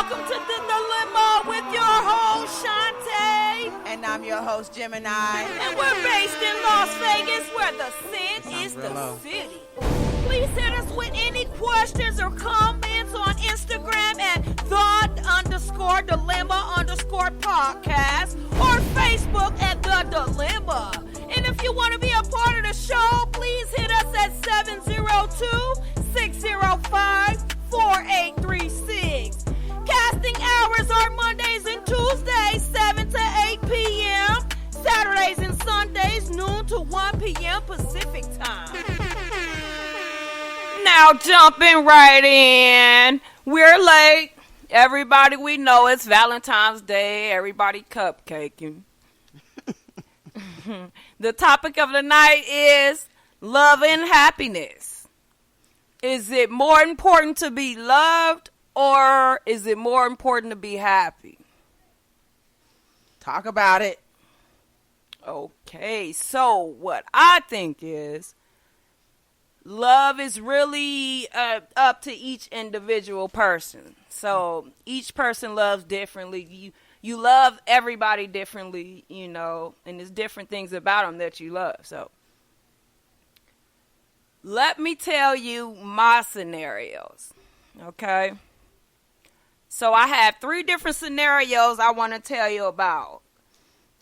welcome to the Dilemma with your host, Shantae. And I'm your host, Gemini. And we're based in Las Vegas, where the sin is the city. Please hit us with any questions or comments on Instagram at the_dilemma_podcast or Facebook at The Dilemma. And if you want to be a part of the show, please hit us at 702-605-4836. Casting hours are Mondays and Tuesdays, 7 to 8 p.m. Saturdays and Sundays, noon to 1 p.m. Pacific time. Now jumping right in. We're late. Everybody we know it's Valentine's Day. Everybody cupcaking. The topic of the night is love and happiness. Is it more important to be loved or is it more important to be happy? Talk about it. Okay, so what I think is love is really up to each individual person. So each person loves differently. You love everybody differently, you know, and there's different things about them that you love. So let me tell you my scenarios, okay? So I have 3 different scenarios I want to tell you about.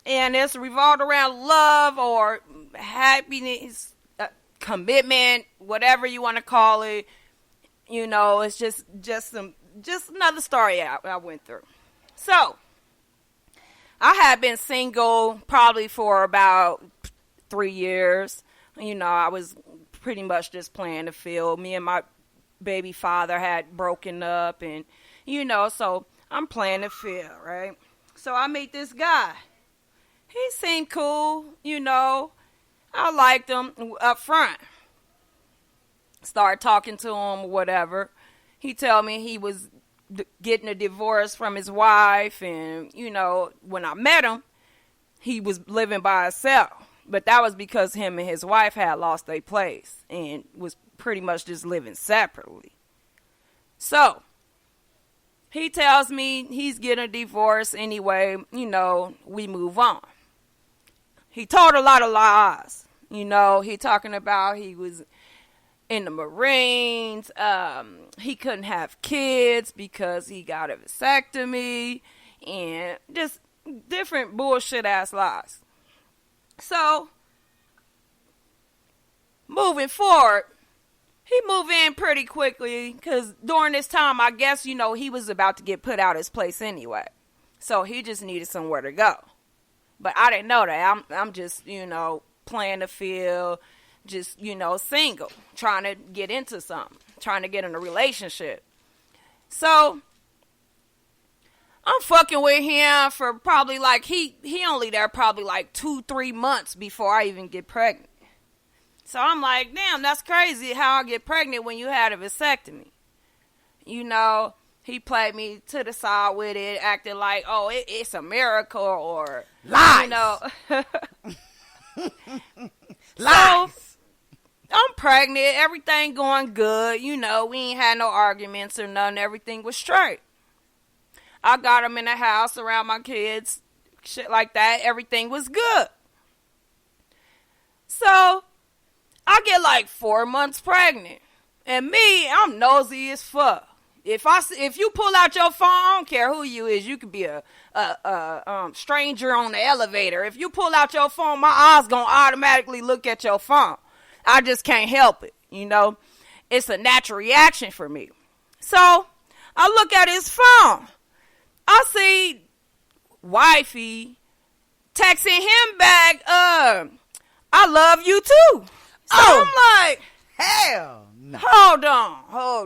And it's revolved around love or happiness, commitment, whatever you want to call it. You know, it's just another story I went through. So I had been single probably for about 3 years. You know, I was pretty much just playing the field. Me and my baby father had broken up and, you know, so I'm playing the field, right? So I meet this guy. He seemed cool, you know. I liked him up front. Started talking to him or whatever. He told me he was getting a divorce from his wife, and you know, when I met him, he was living by himself, but that was because him and his wife had lost their place and was pretty much just living separately. So he tells me he's getting a divorce anyway, you know, we move on. He told a lot of lies, you know. He talking about he was in the Marines. He couldn't have kids because he got a vasectomy and just different bullshit ass lies. So moving forward, he moved in pretty quickly because during this time, I guess, you know, he was about to get put out his place anyway. So he just needed somewhere to go. But I didn't know that. I'm just, you know, playing the field, just, you know, single, trying to get into something, trying to get in a relationship. So I'm fucking with him for probably like, he only there probably like 2-3 months before I even get pregnant. So I'm like, damn, that's crazy how I get pregnant when you had a vasectomy. You know, he played me to the side with it, acting like, oh, it's a miracle or, lies. You know. Lies. So, I'm pregnant, everything going good, you know, we ain't had no arguments or nothing, everything was straight. I got him in the house around my kids, shit like that, everything was good. So, I get like 4 months pregnant, and me, I'm nosy as fuck. If you pull out your phone, I don't care who you is, you could be a stranger on the elevator. If you pull out your phone, my eyes gonna automatically look at your phone. I just can't help it, you know. It's a natural reaction for me. So I look at his phone. I see wifey texting him back, I love you too. So I'm like, hell no. Hold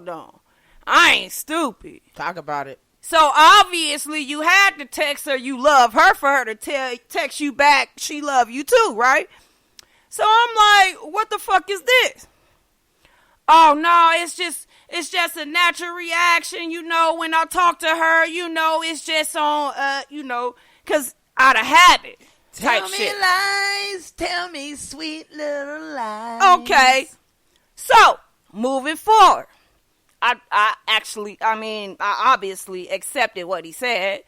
on. I ain't stupid. Talk about it. So obviously you had to text her you love her for her to text you back she love you too, right? So I'm like, what the fuck is this? Oh no, it's just a natural reaction, you know, when I talk to her, you know, it's just on, you know, cause out of habit. Tell me shit. lies, tell me sweet little lies. Okay, so moving forward. I obviously accepted what he said.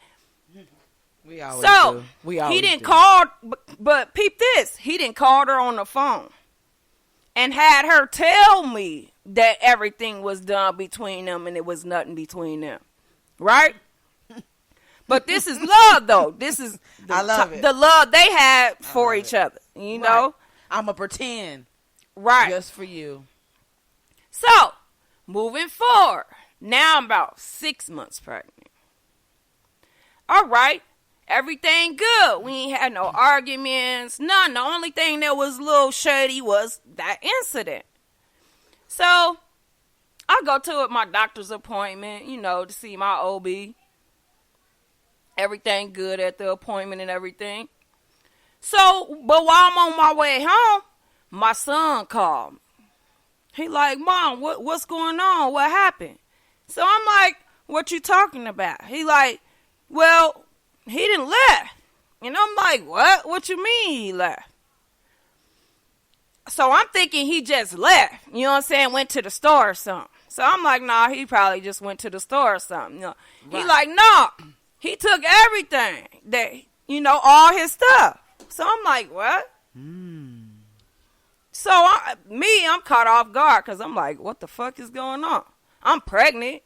We always So do. We always he didn't do. call, but peep this. He didn't call her on the phone and had her tell me that everything was done between them and it was nothing between them. Right? But this is love, though. This is I love it. the love they had for each other. You know? Right. I'ma pretend Right. just for you. So, moving forward. Now I'm about 6 months pregnant. All right. Everything good. We ain't had no arguments. None. The only thing that was a little shady was that incident. So, I go to my doctor's appointment, to see my OB. Everything good at the appointment and everything. So, but while I'm on my way home, my son called me. He like, Mom, what's going on? What happened? So I'm like, what you talking about? He like, well, he didn't left. And I'm like, what? What you mean he left? So I'm thinking he just left. You know what I'm saying? Went to the store or something. So I'm like, nah, he probably just went to the store or something. Right. He like, no, he took everything that, all his stuff. So I'm like, what? So I'm caught off guard because I'm like, what the fuck is going on? I'm pregnant.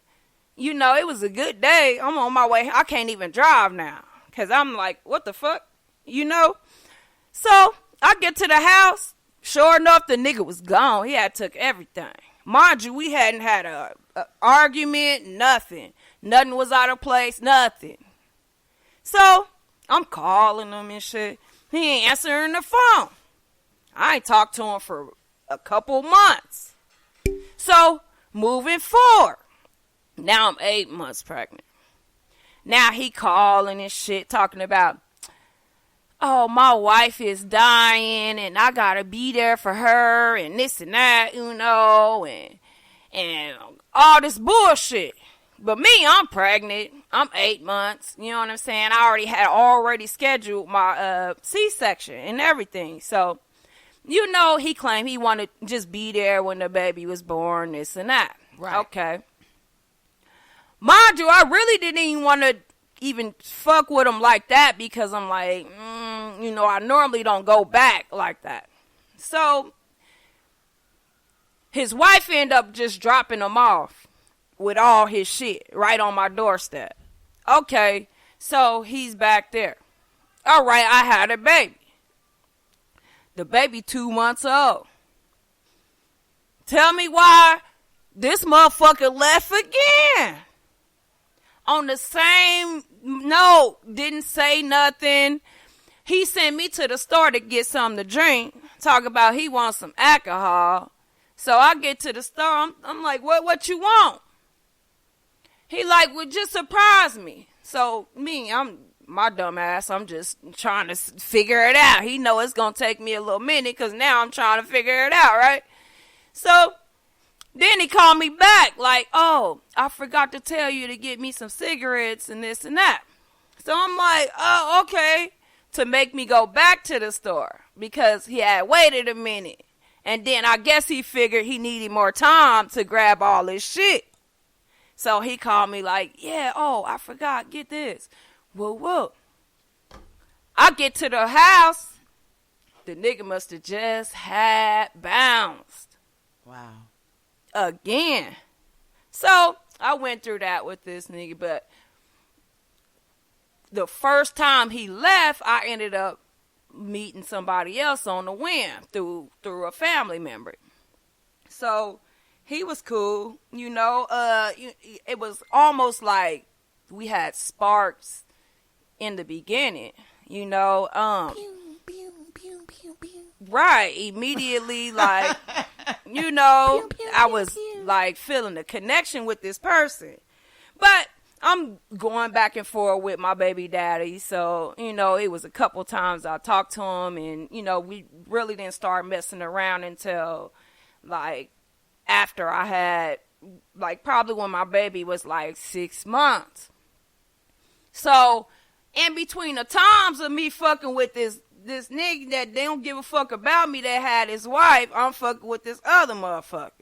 It was a good day. I'm on my way. I can't even drive now because I'm like, what the fuck? So I get to the house. Sure enough, the nigga was gone. He had took everything. Mind you, we hadn't had a argument, nothing. Nothing was out of place, nothing. So I'm calling him and shit. He ain't answering the phone. I ain't talked to him for a couple months. So, moving forward. Now I'm 8 months pregnant. Now he calling and shit, talking about, oh, my wife is dying and I gotta be there for her and this and that, and all this bullshit. But me, I'm pregnant. I'm 8 months. You know what I'm saying? I already scheduled my C-section and everything. So, he claimed he wanted to just be there when the baby was born, this and that. Right. Okay. Mind you, I really didn't even want to even fuck with him like that because I'm like, I normally don't go back like that. So, his wife ended up just dropping him off with all his shit right on my doorstep. Okay, so he's back there. All right, I had a baby. The baby 2 months old. Tell me why this motherfucker left again. On the same note, didn't say nothing. He sent me to the store to get something to drink. Talk about he wants some alcohol. So I get to the store. I'm like, what you want? He like, well, just surprise me. So I'm my dumb ass. I'm just trying to figure it out. He know it's going to take me a little minute because now I'm trying to figure it out, right? So then he called me back like, oh, I forgot to tell you to get me some cigarettes and this and that. So I'm like, oh, okay. To make me go back to the store because he had waited a minute. And then I guess he figured he needed more time to grab all his shit. So he called me like, yeah, oh, I forgot, get this. Whoa. I get to the house. The nigga must have just had bounced. Wow. Again. So I went through that with this nigga, but the first time he left, I ended up meeting somebody else on the whim through a family member. So he was cool, it was almost like we had sparks in the beginning, right, immediately, like, I was like feeling the connection with this person, but I'm going back and forth with my baby daddy, so, it was a couple times I talked to him, and, we really didn't start messing around until, like, after I had, like, probably when my baby was, like, 6 months. So, in between the times of me fucking with this nigga that they don't give a fuck about me that had his wife, I'm fucking with this other motherfucker.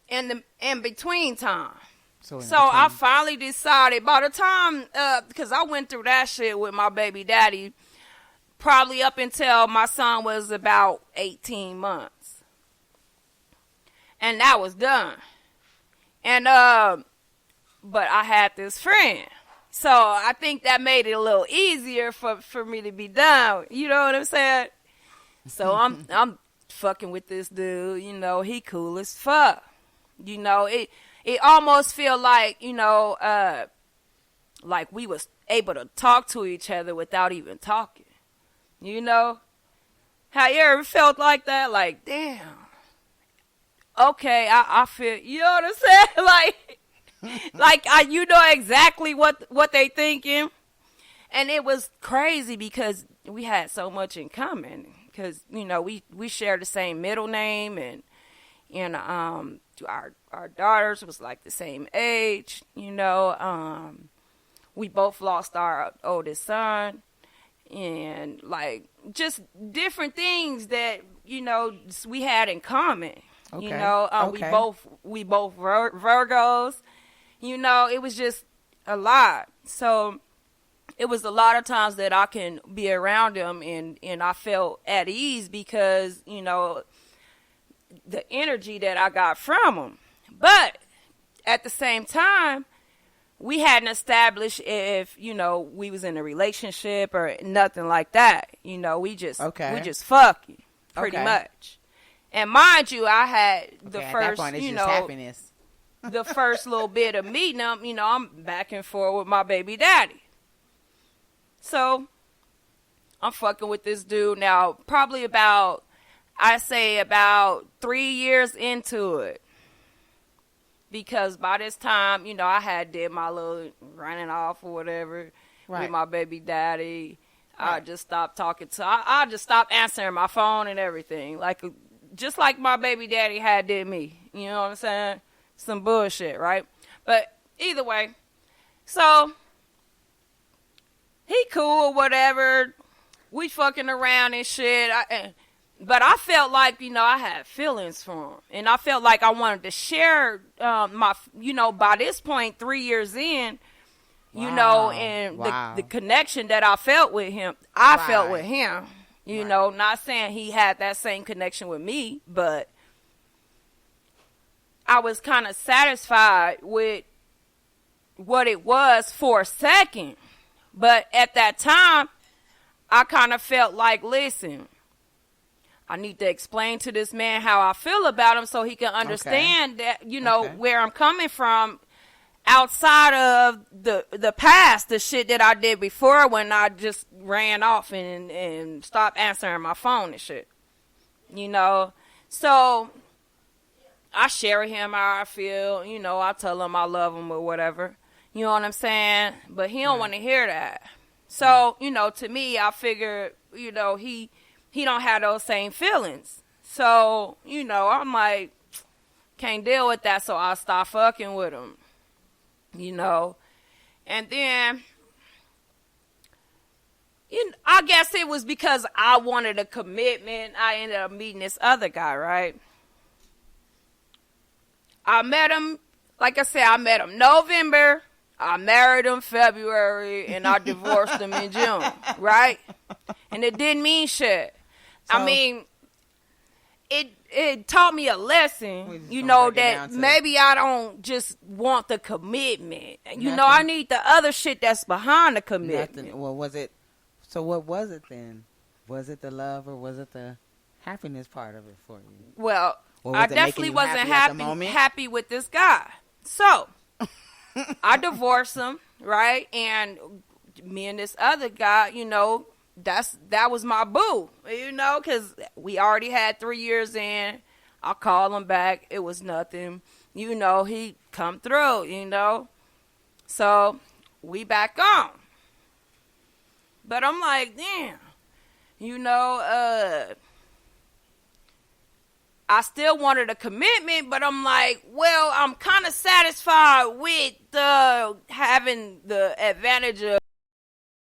in between time. So I finally decided by the time, because I went through that shit with my baby daddy, probably up until my son was about 18 months. And that was done. And, but I had this friend. So I think that made it a little easier for me to be done. You know what I'm saying? So I'm fucking with this dude. You know, he cool as fuck. You know, it almost feel like, you know, like we was able to talk to each other without even talking. You know? Have you ever felt like that? Like, damn. Okay, I feel, you know what I'm saying? Like you know exactly what they thinking. And it was crazy because we had so much in common. Because, you know, we share the same middle name, and our daughters was like the same age, you know. We both lost our oldest son, and like just different things that, you know, we had in common. Okay. You know, we both Virgos. You know, it was just a lot. So it was a lot of times that I can be around him and I felt at ease because, you know, the energy that I got from him. But at the same time, we hadn't established if, you know, we was in a relationship or nothing like that. You know, we just fucking pretty much. And mind you, I had the first, you know, happiness. The first little bit of meeting him, you know, I'm back and forth with my baby daddy. So I'm fucking with this dude now, probably about 3 years into it. Because by this time, you know, I had did my little running off or whatever with my baby daddy. Right. I just stopped talking to, I just stopped answering my phone and everything. Like, just like my baby daddy had did me. You know what I'm saying? Some bullshit, right? But either way, so he cool or whatever. We fucking around and shit. But I felt like, you know, I had feelings for him. And I felt like I wanted to share my, you know, by this point, 3 years in, you know, and the connection that I felt with him, I felt with him. You know, not saying he had that same connection with me, but I was kind of satisfied with what it was for a second. But at that time, I kind of felt like, listen, I need to explain to this man how I feel about him so he can understand that, you know, where I'm coming from outside of the past, the shit that I did before when I just ran off and stopped answering my phone and shit. You know, so I share with him how I feel. You know, I tell him I love him or whatever. You know what I'm saying? But he don't want to hear that. So, you know, to me, I figure, you know, he don't have those same feelings. So, you know, I'm like, can't deal with that, so I stop fucking with him. You know? And then, you know, I guess it was because I wanted a commitment. I ended up meeting this other guy, right? I met him, like I said, I met him November. I married him February, and I divorced him in June, right? And it didn't mean shit. So, I mean, it taught me a lesson, you know, that maybe I don't just want the commitment. You know, I need the other shit that's behind the commitment. Well, what was it then? Was it the love or was it the happiness part of it for you? Well, I definitely wasn't happy with this guy. So I divorced him, right? And me and this other guy, you know, that was my boo, you know, because we already had 3 years in. I called him back. It was nothing. You know, he come through, you know. So we back on. But I'm like, damn, you know, I still wanted a commitment, but I'm like, well, I'm kind of satisfied with having the advantage of